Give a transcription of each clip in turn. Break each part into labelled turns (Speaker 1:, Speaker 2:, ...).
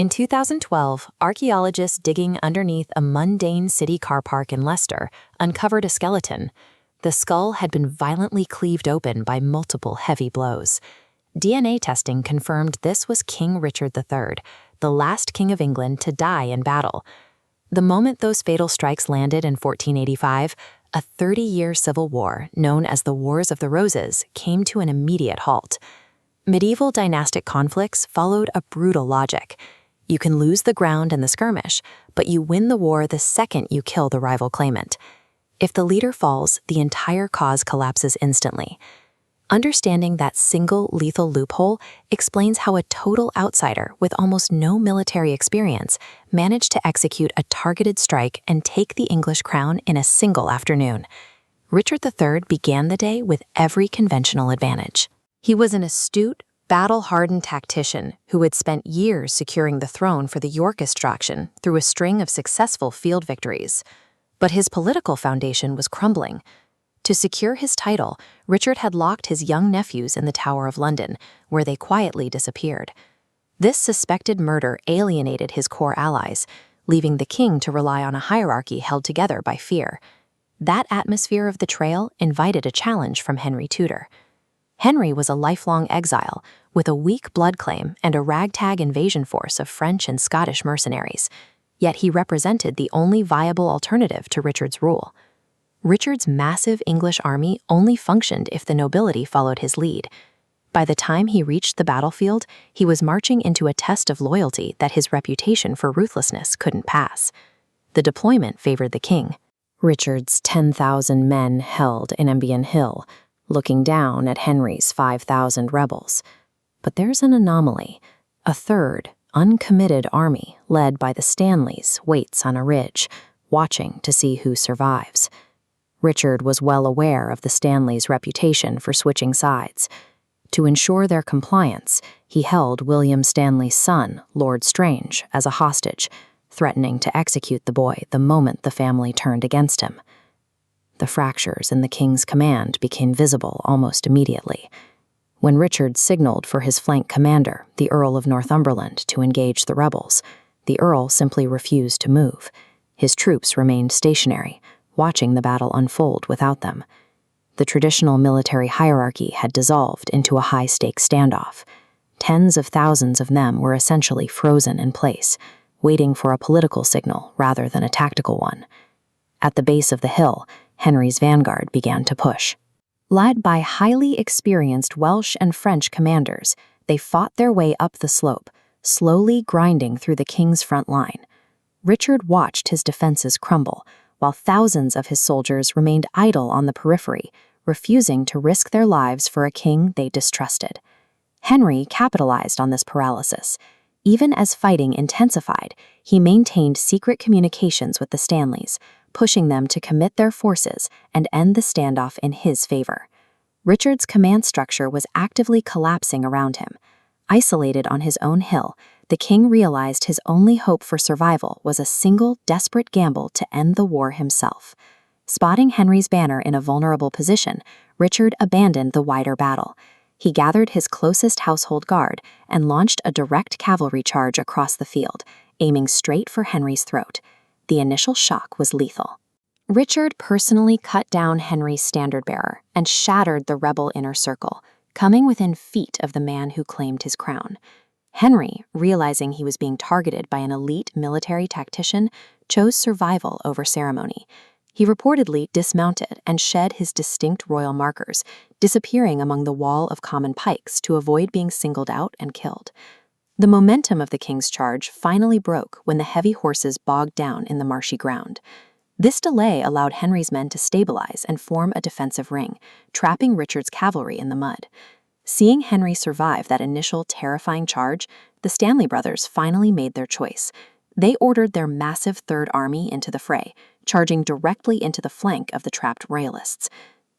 Speaker 1: In 2012, archaeologists digging underneath a mundane city car park in Leicester uncovered a skeleton. The skull had been violently cleaved open by multiple heavy blows. DNA testing confirmed this was King Richard III, the last king of England to die in battle. The moment those fatal strikes landed in 1485, a 30-year civil war, known as the Wars of the Roses, came to an immediate halt. Medieval dynastic conflicts followed a brutal logic. You can lose the ground in the skirmish, but you win the war the second you kill the rival claimant. If the leader falls, the entire cause collapses instantly. Understanding that single lethal loophole explains how a total outsider with almost no military experience managed to execute a targeted strike and take the English crown in a single afternoon. Richard III began the day with every conventional advantage. He was an astute, battle-hardened tactician who had spent years securing the throne for the York extraction through a string of successful field victories. But his political foundation was crumbling. To secure his title, Richard had locked his young nephews in the Tower of London, where they quietly disappeared. This suspected murder alienated his core allies, leaving the king to rely on a hierarchy held together by fear. That atmosphere of betrayal invited a challenge from Henry Tudor. Henry was a lifelong exile, with a weak blood claim and a ragtag invasion force of French and Scottish mercenaries. Yet he represented the only viable alternative to Richard's rule. Richard's massive English army only functioned if the nobility followed his lead. By the time he reached the battlefield, he was marching into a test of loyalty that his reputation for ruthlessness couldn't pass. The deployment favored the king. Richard's 10,000 men held in Embion Hill, looking down at Henry's 5,000 rebels. But there's an anomaly. A third, uncommitted army, led by the Stanleys, waits on a ridge, watching to see who survives. Richard was well aware of the Stanleys' reputation for switching sides. To ensure their compliance, he held William Stanley's son, Lord Strange, as a hostage, threatening to execute the boy the moment the family turned against him. The fractures in the king's command became visible almost immediately. When Richard signaled for his flank commander, the Earl of Northumberland, to engage the rebels, the Earl simply refused to move. His troops remained stationary, watching the battle unfold without them. The traditional military hierarchy had dissolved into a high-stakes standoff. Tens of thousands of them were essentially frozen in place, waiting for a political signal rather than a tactical one. At the base of the hill, Henry's vanguard began to push. Led by highly experienced Welsh and French commanders, they fought their way up the slope, slowly grinding through the king's front line. Richard watched his defenses crumble, while thousands of his soldiers remained idle on the periphery, refusing to risk their lives for a king they distrusted. Henry capitalized on this paralysis. Even as fighting intensified, he maintained secret communications with the Stanleys, pushing them to commit their forces and end the standoff in his favor. Richard's command structure was actively collapsing around him. Isolated on his own hill, the king realized his only hope for survival was a single, desperate gamble to end the war himself. Spotting Henry's banner in a vulnerable position, Richard abandoned the wider battle. He gathered his closest household guard and launched a direct cavalry charge across the field, aiming straight for Henry's throat. The initial shock was lethal. Richard personally cut down Henry's standard-bearer and shattered the rebel inner circle, coming within feet of the man who claimed his crown. Henry, realizing he was being targeted by an elite military tactician, chose survival over ceremony. He reportedly dismounted and shed his distinct royal markers, disappearing among the wall of common pikes to avoid being singled out and killed. The momentum of the king's charge finally broke when the heavy horses bogged down in the marshy ground. This delay allowed Henry's men to stabilize and form a defensive ring, trapping Richard's cavalry in the mud. Seeing Henry survive that initial terrifying charge, the Stanley brothers finally made their choice. They ordered their massive Third Army into the fray, charging directly into the flank of the trapped royalists.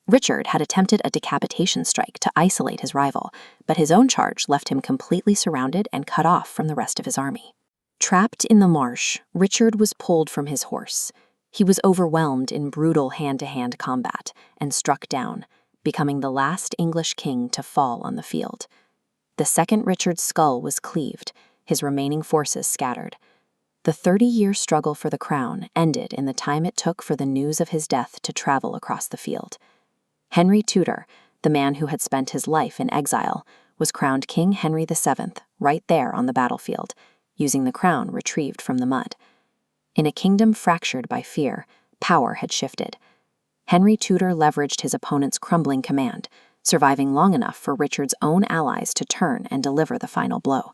Speaker 1: Richard had attempted a decapitation strike to isolate his rival, but his own charge left him completely surrounded and cut off from the rest of his army. Trapped in the marsh, Richard was pulled from his horse. He was overwhelmed in brutal hand-to-hand combat and struck down, becoming the last English king to fall on the field. The second Richard's skull was cleaved, his remaining forces scattered. The 30-year struggle for the crown ended in the time it took for the news of his death to travel across the field. Henry Tudor, the man who had spent his life in exile, was crowned King Henry VII right there on the battlefield, using the crown retrieved from the mud. In a kingdom fractured by fear, power had shifted. Henry Tudor leveraged his opponent's crumbling command, surviving long enough for Richard's own allies to turn and deliver the final blow.